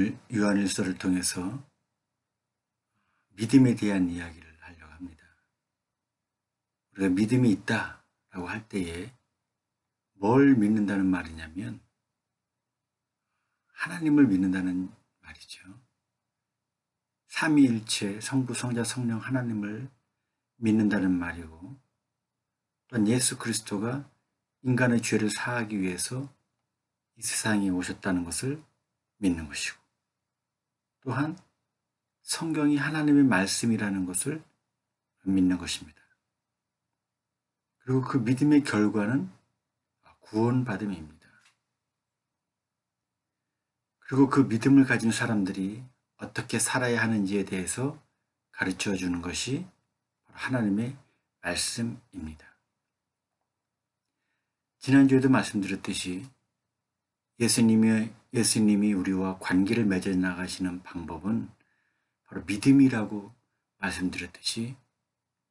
오늘 요한일서를 통해서 믿음에 대한 이야기를 하려고 합니다. 우리가 믿음이 있다라고 할 때에 뭘 믿는다는 말이냐면 하나님을 믿는다는 말이죠. 삼위일체 성부, 성자, 성령 하나님을 믿는다는 말이고, 또한 예수 그리스도가 인간의 죄를 사하기 위해서 이 세상에 오셨다는 것을 믿는 것이고, 또한 성경이 하나님의 말씀이라는 것을 믿는 것입니다. 그리고 그 믿음의 결과는 구원받음입니다. 그리고 그 믿음을 가진 사람들이 어떻게 살아야 하는지에 대해서 가르쳐 주는 것이 바로 하나님의 말씀입니다. 지난주에도 말씀드렸듯이 예수님이 우리와 관계를 맺어 나가시는 방법은 바로 믿음이라고 말씀드렸듯이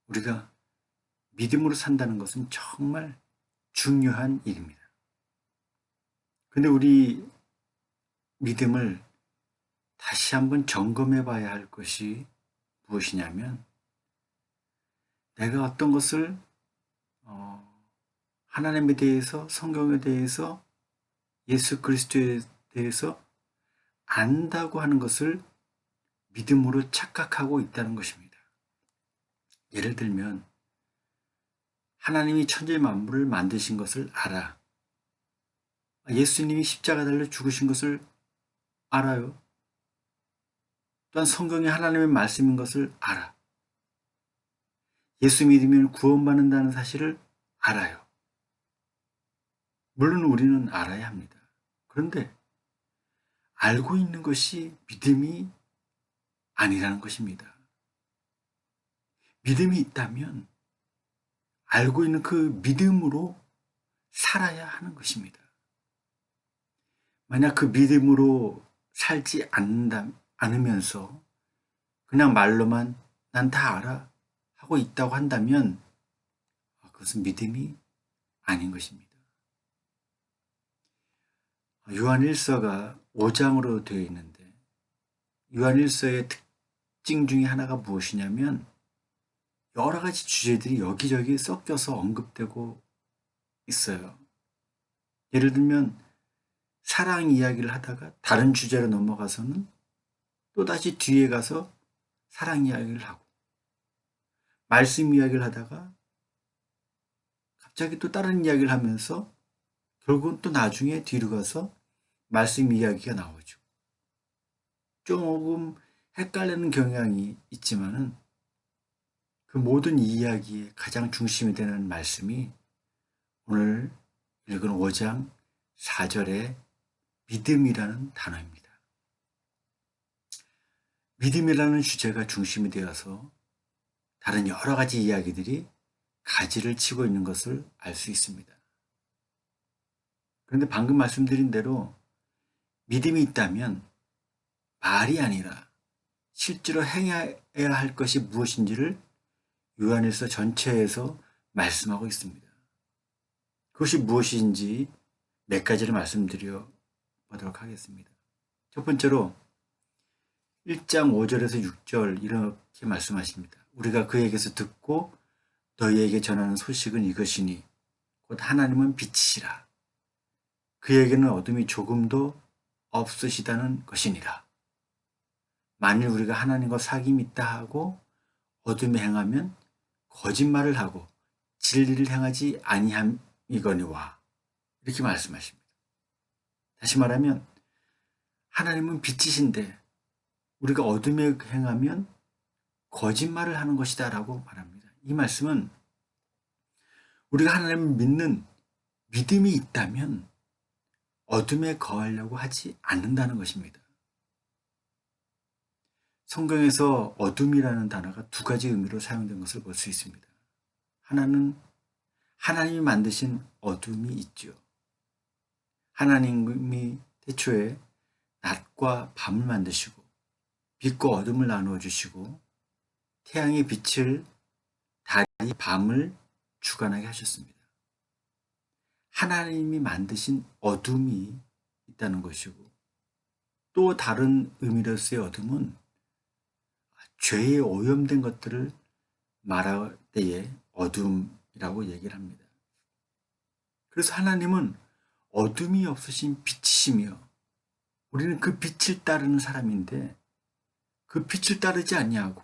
우리가 믿음으로 산다는 것은 정말 중요한 일입니다. 근데 우리 믿음을 다시 한번 점검해 봐야 할 것이 무엇이냐면, 내가 어떤 것을 하나님에 대해서, 성경에 대해서, 예수 그리스도에 대해서 안다고 하는 것을 믿음으로 착각하고 있다는 것입니다. 예를 들면 하나님이 천지 만물을 만드신 것을 알아. 예수님이 십자가 달려 죽으신 것을 알아요. 또한 성경이 하나님의 말씀인 것을 알아. 예수 믿으면 구원받는다는 사실을 알아요. 물론 우리는 알아야 합니다. 그런데 알고 있는 것이 믿음이 아니라는 것입니다. 믿음이 있다면 알고 있는 그 믿음으로 살아야 하는 것입니다. 만약 그 믿음으로 살지 않으면서 그냥 말로만 난 다 알아 하고 있다고 한다면 그것은 믿음이 아닌 것입니다. 요한일서가 5장으로 되어 있는데, 요한일서의 특징 중에 하나가 무엇이냐면 여러 가지 주제들이 여기저기 섞여서 언급되고 있어요. 예를 들면 사랑 이야기를 하다가 다른 주제로 넘어가서는 또다시 뒤에 가서 사랑 이야기를 하고, 말씀 이야기를 하다가 갑자기 또 다른 이야기를 하면서 결국은 또 나중에 뒤로 가서 말씀 이야기가 나오죠. 조금 헷갈리는 경향이 있지만은 그 모든 이야기의 가장 중심이 되는 말씀이 오늘 읽은 5장 4절의 믿음이라는 단어입니다. 믿음이라는 주제가 중심이 되어서 다른 여러 가지 이야기들이 가지를 치고 있는 것을 알 수 있습니다. 그런데 방금 말씀드린 대로 믿음이 있다면 말이 아니라 실제로 행해야 할 것이 무엇인지를 요한일서 전체에서 말씀하고 있습니다. 그것이 무엇인지 몇 가지를 말씀드려 보도록 하겠습니다. 첫 번째로 1장 5절에서 6절 이렇게 말씀하십니다. 우리가 그에게서 듣고 너희에게 전하는 소식은 이것이니 곧 하나님은 빛이시라. 그에게는 어둠이 조금도 없으시다는 것이니라. 만일 우리가 하나님과 사귐이 있다 하고 어둠에 행하면 거짓말을 하고 진리를 행하지 아니함이거니와. 이렇게 말씀하십니다. 다시 말하면 하나님은 빛이신데 우리가 어둠에 행하면 거짓말을 하는 것이다 라고 말합니다. 이 말씀은 우리가 하나님을 믿는 믿음이 있다면 어둠에 거하려고 하지 않는다는 것입니다. 성경에서 어둠이라는 단어가 두 가지 의미로 사용된 것을 볼 수 있습니다. 하나는 하나님이 만드신 어둠이 있죠. 하나님이 태초에 낮과 밤을 만드시고 빛과 어둠을 나누어 주시고 태양의 빛을, 달이 밤을 주관하게 하셨습니다. 하나님이 만드신 어둠이 있다는 것이고, 또 다른 의미로서의 어둠은 죄에 오염된 것들을 말할 때의 어둠이라고 얘기를 합니다. 그래서 하나님은 어둠이 없으신 빛이시며 우리는 그 빛을 따르는 사람인데 그 빛을 따르지 아니하고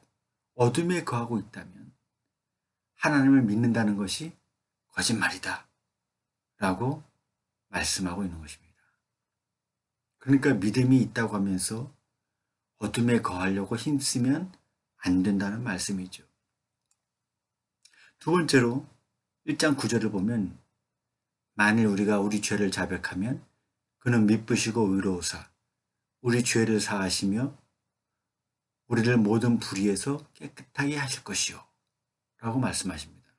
어둠에 거하고 있다면 하나님을 믿는다는 것이 거짓말이다 라고 말씀하고 있는 것입니다. 그러니까 믿음이 있다고 하면서 어둠에 거하려고 힘쓰면 안 된다는 말씀이죠. 두 번째로 1장 9절을 보면 만일 우리가 우리 죄를 자백하면 그는 미쁘시고 의로우사 우리 죄를 사하시며 우리를 모든 불의에서 깨끗하게 하실 것이요 라고 말씀하십니다.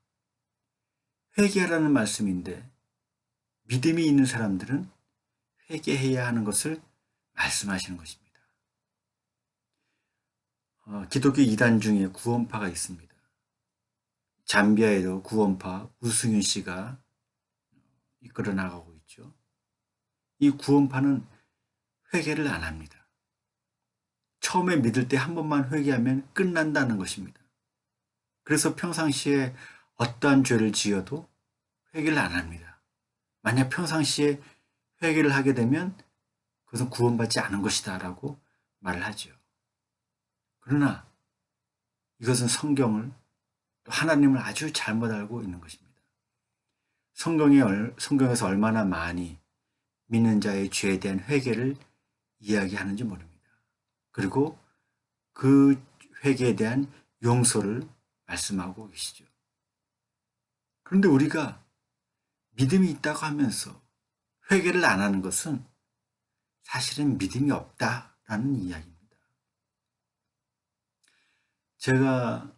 회개하라는 말씀인데 믿음이 있는 사람들은 회개해야 하는 것을 말씀하시는 것입니다. 기독교 이단 중에 구원파가 있습니다. 잠비아에도 구원파 우승윤 씨가 이끌어 나가고 있죠. 이 구원파는 회개를 안 합니다. 처음에 믿을 때 한 번만 회개하면 끝난다는 것입니다. 그래서 평상시에 어떠한 죄를 지어도 회개를 안 합니다. 만약 평상시에 회개를 하게 되면 그것은 구원받지 않은 것이다 라고 말을 하죠. 그러나 이것은 성경을 또 하나님을 아주 잘못 알고 있는 것입니다. 성경에서 얼마나 많이 믿는 자의 죄에 대한 회개를 이야기하는지 모릅니다. 그리고 그 회개에 대한 용서를 말씀하고 계시죠. 그런데 우리가 믿음이 있다고 하면서 회개를 안 하는 것은 사실은 믿음이 없다라는 이야기입니다. 제가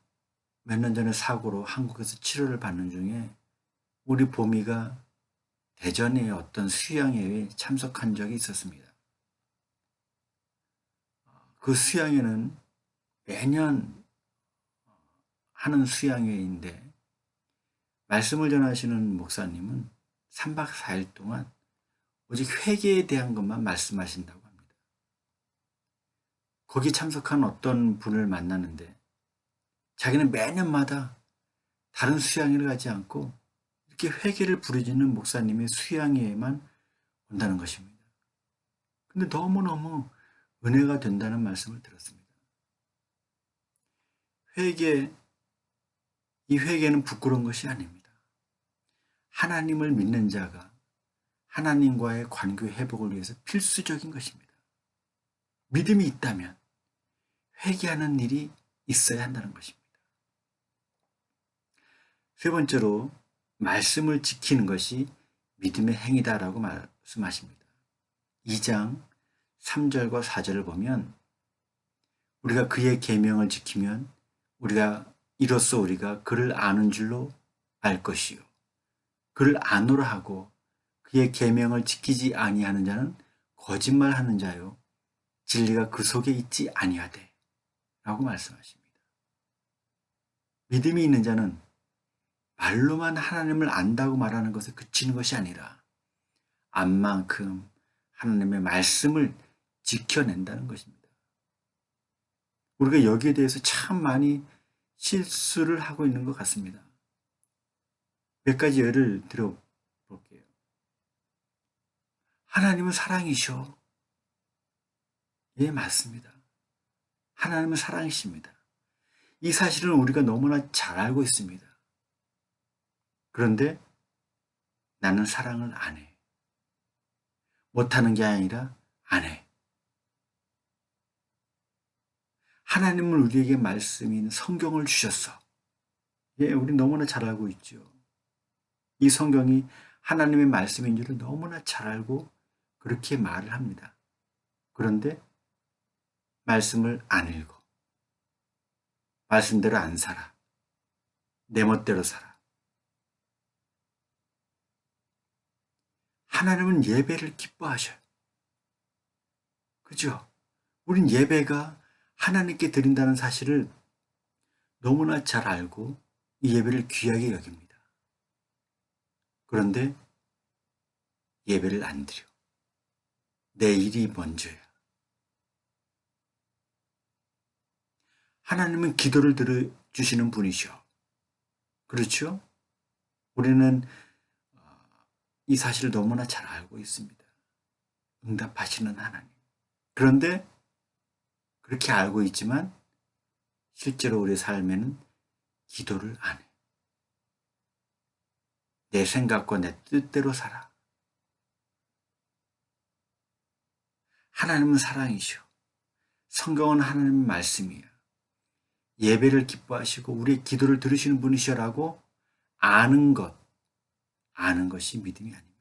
몇 년 전에 사고로 한국에서 치료를 받는 중에 우리 보미가 대전의 어떤 수양회에 참석한 적이 있었습니다. 그 수양회는 매년 하는 수양회인데 말씀을 전하시는 목사님은 3박 4일 동안 오직 회개에 대한 것만 말씀하신다고 합니다. 거기 참석한 어떤 분을 만나는데 자기는 매년마다 다른 수양회를 가지 않고 이렇게 회개를 부르짖는 목사님의 수양회에만 온다는 것입니다. 근데 너무너무 은혜가 된다는 말씀을 들었습니다. 이 회개는 부끄러운 것이 아닙니다. 하나님을 믿는 자가 하나님과의 관계 회복을 위해서 필수적인 것입니다. 믿음이 있다면 회개하는 일이 있어야 한다는 것입니다. 세 번째로 말씀을 지키는 것이 믿음의 행위다라고 말씀하십니다. 2장 3절과 4절을 보면 우리가 그의 계명을 지키면 이로써 우리가 그를 아는 줄로 알 것이요 그를 아노라 하고 그의 계명을 지키지 아니하는 자는 거짓말하는 자요 진리가 그 속에 있지 아니하되 라고 말씀하십니다. 믿음이 있는 자는 말로만 하나님을 안다고 말하는 것에 그치는 것이 아니라 안 만큼 하나님의 말씀을 지켜낸다는 것입니다. 우리가 여기에 대해서 참 많이 실수를 하고 있는 것 같습니다. 몇 가지 예를 들어볼게요. 하나님은 사랑이셔. 예, 맞습니다. 하나님은 사랑이십니다. 이 사실은 우리가 너무나 잘 알고 있습니다. 그런데 나는 사랑을 안 해. 못하는 게 아니라 안 해. 하나님은 우리에게 말씀인 성경을 주셨어. 예, 우리 너무나 잘 알고 있죠. 이 성경이 하나님의 말씀인 줄을 너무나 잘 알고 그렇게 말을 합니다. 그런데 말씀을 안 읽어. 말씀대로 안 살아. 내 멋대로 살아. 하나님은 예배를 기뻐하셔요. 그죠? 우린 예배가 하나님께 드린다는 사실을 너무나 잘 알고 이 예배를 귀하게 여깁니다. 그런데 예배를 안 드려. 내 일이 먼저야. 하나님은 기도를 들어주시는 분이셔. 그렇죠? 우리는 이 사실을 너무나 잘 알고 있습니다. 응답하시는 하나님. 그런데 그렇게 알고 있지만 실제로 우리 삶에는 기도를 안 해. 내 생각과 내 뜻대로 살아. 하나님은 사랑이셔. 성경은 하나님의 말씀이야. 예배를 기뻐하시고 우리의 기도를 들으시는 분이셔라고 아는 것이 믿음이 아닙니다.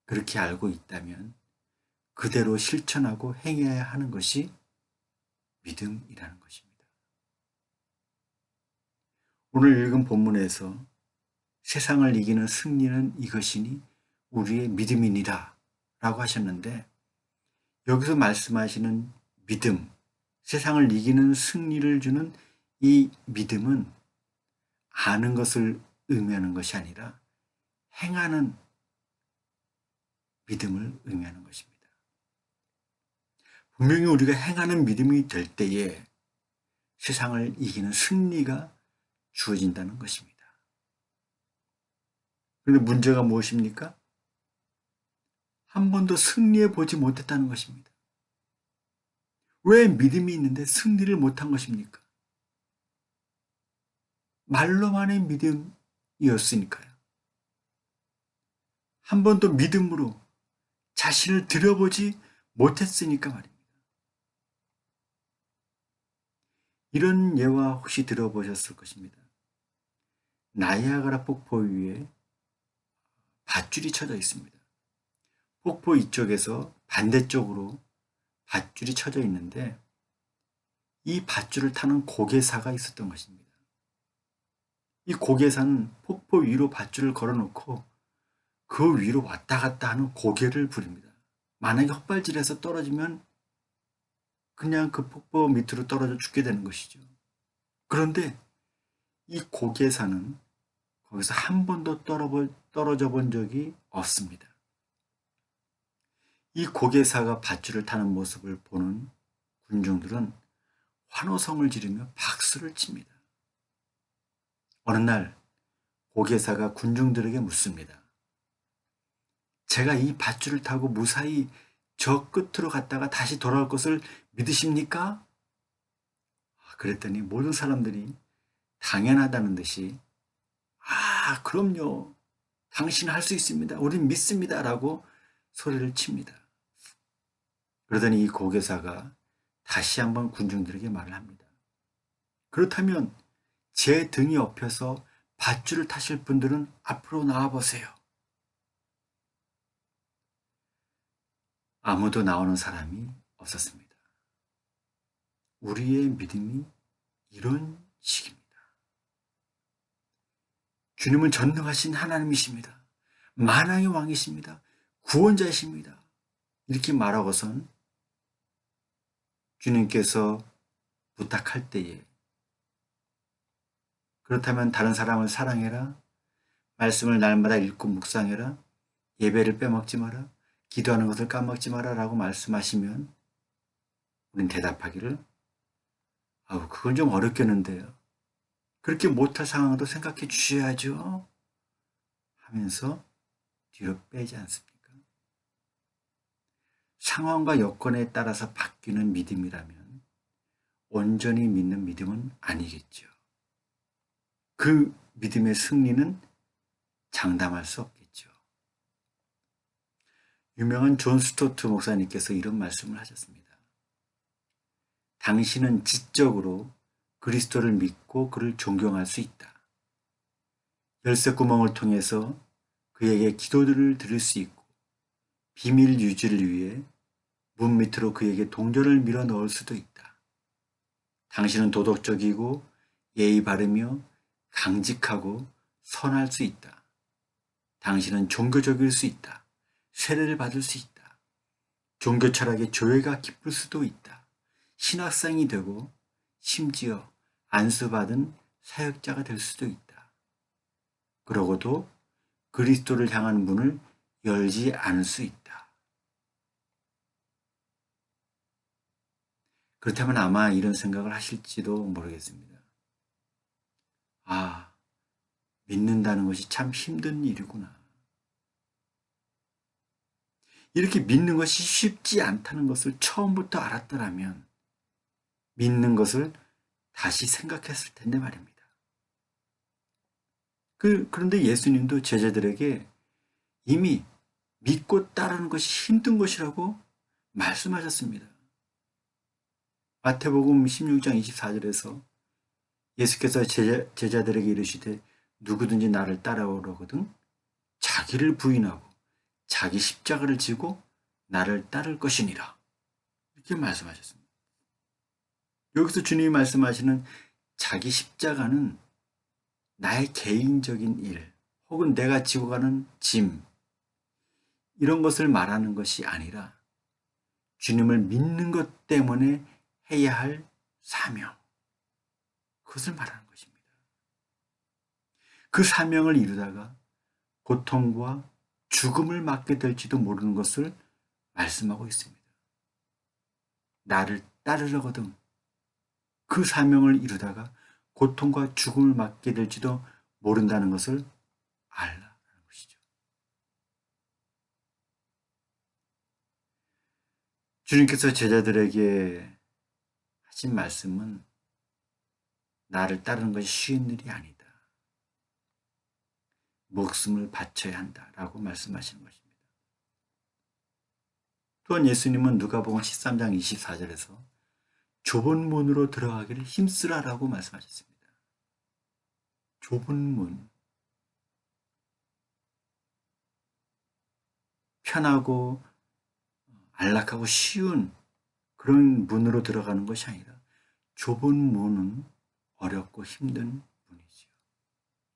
그렇게 알고 있다면 그대로 실천하고 행해야 하는 것이 믿음이라는 것입니다. 오늘 읽은 본문에서 세상을 이기는 승리는 이것이니 우리의 믿음이니라 라고 하셨는데, 여기서 말씀하시는 믿음, 세상을 이기는 승리를 주는 이 믿음은 아는 것을 의미하는 것이 아니라 행하는 믿음을 의미하는 것입니다. 분명히 우리가 행하는 믿음이 될 때에 세상을 이기는 승리가 주어진다는 것입니다. 그런데 문제가 무엇입니까? 한 번도 승리해 보지 못했다는 것입니다. 왜 믿음이 있는데 승리를 못한 것입니까? 말로만의 믿음이었으니까요. 한 번도 믿음으로 자신을 들여보지 못했으니까 말입니다. 이런 예화 혹시 들어보셨을 것입니다. 나이아가라 폭포 위에 밧줄이 쳐져 있습니다. 폭포 이쪽에서 반대쪽으로 밧줄이 쳐져 있는데 이 밧줄을 타는 고개사가 있었던 것입니다. 이 고개사는 폭포 위로 밧줄을 걸어놓고 그 위로 왔다 갔다 하는 고개를 부립니다. 만약에 헛발질해서 떨어지면 그냥 그 폭포 밑으로 떨어져 죽게 되는 것이죠. 그런데 이 고개사는 거기서 한 번도 떨어져 본 적이 없습니다. 이 고개사가 밧줄을 타는 모습을 보는 군중들은 환호성을 지르며 박수를 칩니다. 어느 날 고개사가 군중들에게 묻습니다. 제가 이 밧줄을 타고 무사히 저 끝으로 갔다가 다시 돌아올 것을 믿으십니까? 그랬더니 모든 사람들이 당연하다는 듯이 그럼요. 당신은 할 수 있습니다. 우린 믿습니다. 라고 소리를 칩니다. 그러더니 이 고개사가 다시 한번 군중들에게 말을 합니다. 그렇다면 제 등이 업혀서 밧줄을 타실 분들은 앞으로 나와보세요. 아무도 나오는 사람이 없었습니다. 우리의 믿음이 이런 식입니다. 주님은 전능하신 하나님이십니다. 만왕의 왕이십니다. 구원자이십니다. 이렇게 말하고선 주님께서 부탁할 때에 그렇다면 다른 사람을 사랑해라. 말씀을 날마다 읽고 묵상해라. 예배를 빼먹지 마라. 기도하는 것을 까먹지 마라 라고 말씀하시면 우린 대답하기를 그건 좀 어렵겠는데요. 그렇게 못할 상황도 생각해 주셔야죠. 하면서 뒤로 빼지 않습니까? 상황과 여건에 따라서 바뀌는 믿음이라면 온전히 믿는 믿음은 아니겠죠. 그 믿음의 승리는 장담할 수 없겠죠. 유명한 존 스토트 목사님께서 이런 말씀을 하셨습니다. 당신은 지적으로 그리스도를 믿고 그를 존경할 수 있다. 열쇠 구멍을 통해서 그에게 기도들을 들을 수 있고 비밀 유지를 위해 문 밑으로 그에게 동전을 밀어 넣을 수도 있다. 당신은 도덕적이고 예의 바르며 강직하고 선할 수 있다. 당신은 종교적일 수 있다. 세례를 받을 수 있다. 종교 철학의 조예가 깊을 수도 있다. 신학생이 되고 심지어 안수받은 사역자가 될 수도 있다. 그러고도 그리스도를 향한 문을 열지 않을 수 있다. 그렇다면 아마 이런 생각을 하실지도 모르겠습니다. 아, 믿는다는 것이 참 힘든 일이구나. 이렇게 믿는 것이 쉽지 않다는 것을 처음부터 알았더라면 믿는 것을 다시 생각했을 텐데 말입니다. 그런데 예수님도 제자들에게 이미 믿고 따르는 것이 힘든 것이라고 말씀하셨습니다. 마태복음 16장 24절에서 예수께서 제자들에게 이르시되 누구든지 나를 따라오려거든 자기를 부인하고 자기 십자가를 지고 나를 따를 것이니라. 이렇게 말씀하셨습니다. 여기서 주님이 말씀하시는 자기 십자가는 나의 개인적인 일 혹은 내가 지고 가는 짐 이런 것을 말하는 것이 아니라 주님을 믿는 것 때문에 해야 할 사명 그것을 말하는 것입니다. 그 사명을 이루다가 고통과 죽음을 맞게 될지도 모르는 것을 말씀하고 있습니다. 나를 따르려거든 그 사명을 이루다가 고통과 죽음을 맞게 될지도 모른다는 것을 알라는 것이죠. 주님께서 제자들에게 하신 말씀은 나를 따르는 것이 쉬운 일이 아니다. 목숨을 바쳐야 한다라고 말씀하시는 것입니다. 또한 예수님은 누가복음 13장 24절에서 좁은 문으로 들어가기를 힘쓰라라고 말씀하셨습니다. 좁은 문, 편하고 안락하고 쉬운 그런 문으로 들어가는 것이 아니라 좁은 문은 어렵고 힘든 문이지요.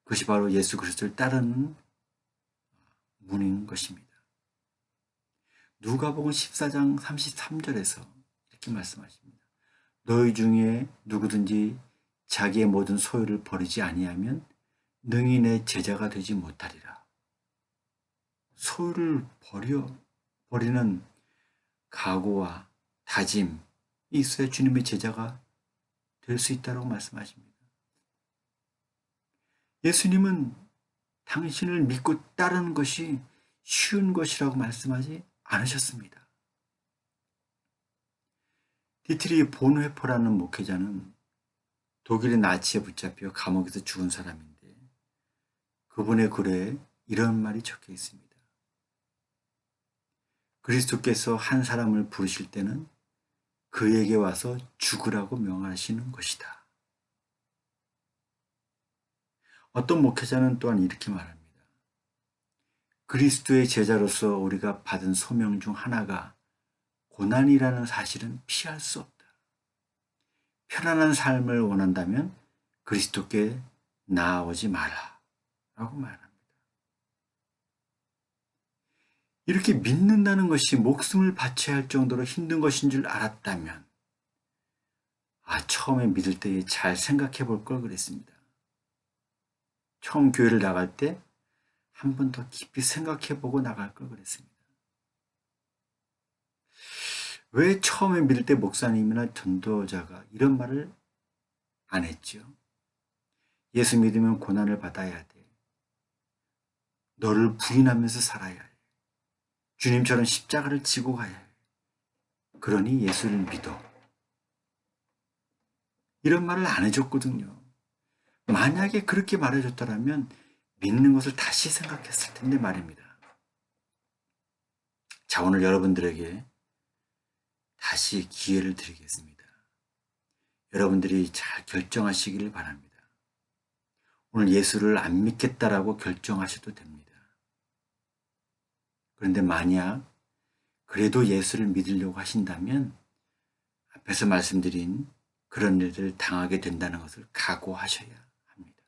그것이 바로 예수 그리스도를 따르는 문인 것입니다. 누가복음 14장 33절에서 이렇게 말씀하십니다. 너희 중에 누구든지 자기의 모든 소유를 버리지 아니하면 능히 내 제자가 되지 못하리라. 소유를 버리는 각오와 다짐이 있어야 주님의 제자가 될 수 있다고 말씀하십니다. 예수님은 당신을 믿고 따르는 것이 쉬운 것이라고 말씀하지 않으셨습니다. 디트리 본회퍼라는 목회자는 독일의 나치에 붙잡혀 감옥에서 죽은 사람인데 그분의 글에 이런 말이 적혀 있습니다. 그리스도께서 한 사람을 부르실 때는 그에게 와서 죽으라고 명하시는 것이다. 어떤 목회자는 또한 이렇게 말합니다. 그리스도의 제자로서 우리가 받은 소명 중 하나가 고난이라는 사실은 피할 수 없다. 편안한 삶을 원한다면 그리스도께 나아오지 마라. 라고 말합니다. 이렇게 믿는다는 것이 목숨을 바쳐야 할 정도로 힘든 것인 줄 알았다면 처음에 믿을 때에 잘 생각해 볼 걸 그랬습니다. 처음 교회를 나갈 때 한 번 더 깊이 생각해 보고 나갈 걸 그랬습니다. 왜 처음에 믿을 때 목사님이나 전도자가 이런 말을 안 했죠? 예수 믿으면 고난을 받아야 돼. 너를 부인하면서 살아야 해. 주님처럼 십자가를 지고 가야 해. 그러니 예수를 믿어. 이런 말을 안 해줬거든요. 만약에 그렇게 말해줬더라면 믿는 것을 다시 생각했을 텐데 말입니다. 자, 오늘 여러분들에게 다시 기회를 드리겠습니다. 여러분들이 잘 결정하시기를 바랍니다. 오늘 예수를 안 믿겠다라고 결정하셔도 됩니다. 그런데 만약 그래도 예수를 믿으려고 하신다면 앞에서 말씀드린 그런 일들을 당하게 된다는 것을 각오하셔야 합니다.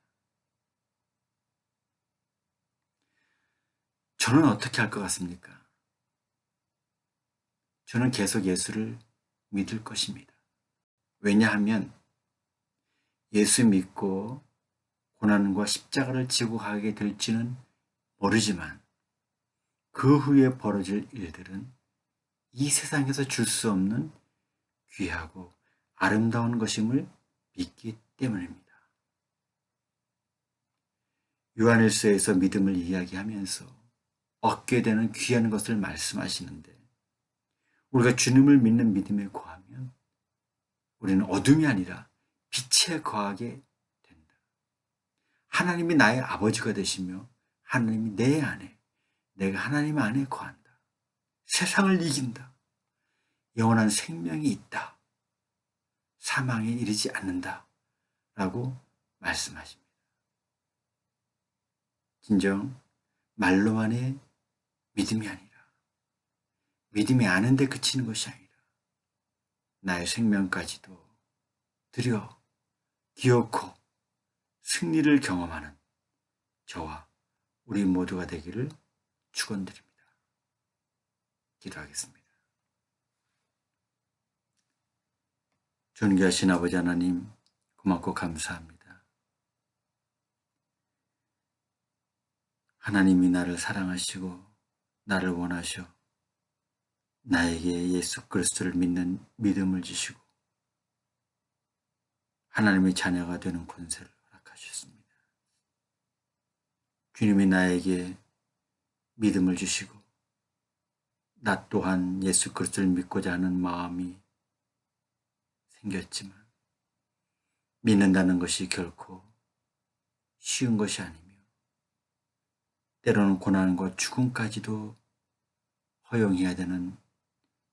저는 어떻게 할 것 같습니까? 저는 계속 예수를 믿을 것입니다. 왜냐하면 예수 믿고 고난과 십자가를 지고 가게 될지는 모르지만 그 후에 벌어질 일들은 이 세상에서 줄 수 없는 귀하고 아름다운 것임을 믿기 때문입니다. 요한일서에서 믿음을 이야기하면서 얻게 되는 귀한 것을 말씀하시는데 우리가 주님을 믿는 믿음에 거하면 우리는 어둠이 아니라 빛에 거하게 된다. 하나님이 나의 아버지가 되시며 하나님이 내 안에, 내가 하나님 안에 거한다. 세상을 이긴다. 영원한 생명이 있다. 사망에 이르지 않는다. 라고 말씀하십니다. 진정 말로만의 믿음이 아니라 믿음이 아는데 그치는 것이 아니라 나의 생명까지도 드려 기어코 승리를 경험하는 저와 우리 모두가 되기를 축원드립니다. 기도하겠습니다. 존귀하신 아버지 하나님, 고맙고 감사합니다. 하나님이 나를 사랑하시고 나를 원하셔 나에게 예수 그리스도를 믿는 믿음을 주시고 하나님의 자녀가 되는 권세를 허락하셨습니다. 주님이 나에게 믿음을 주시고 나 또한 예수 그리스도를 믿고자 하는 마음이 생겼지만 믿는다는 것이 결코 쉬운 것이 아니며 때로는 고난과 죽음까지도 허용해야 되는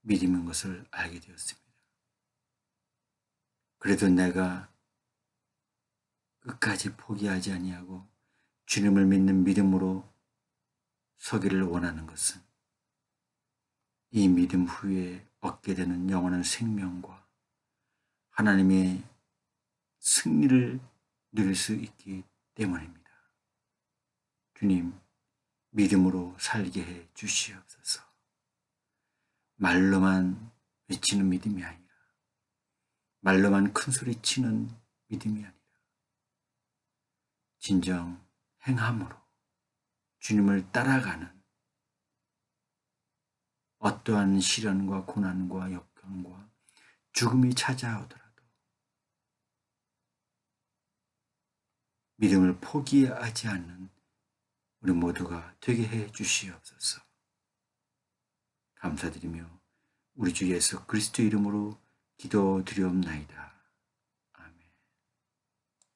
믿음인 것을 알게 되었습니다. 그래도 내가 끝까지 포기하지 아니하고 주님을 믿는 믿음으로 서기를 원하는 것은 이 믿음 후에 얻게 되는 영원한 생명과 하나님의 승리를 누릴 수 있기 때문입니다. 주님, 믿음으로 살게 해 주시옵소서. 말로만 외치는 믿음이 아니라 말로만 큰소리치는 믿음이 아니라 진정 행함으로 주님을 따라가는 어떠한 시련과 고난과 역경과 죽음이 찾아오더라도 믿음을 포기하지 않는 우리 모두가 되게 해 주시옵소서. 감사드리며 우리 주 예수 그리스도 이름으로 기도드리옵나이다.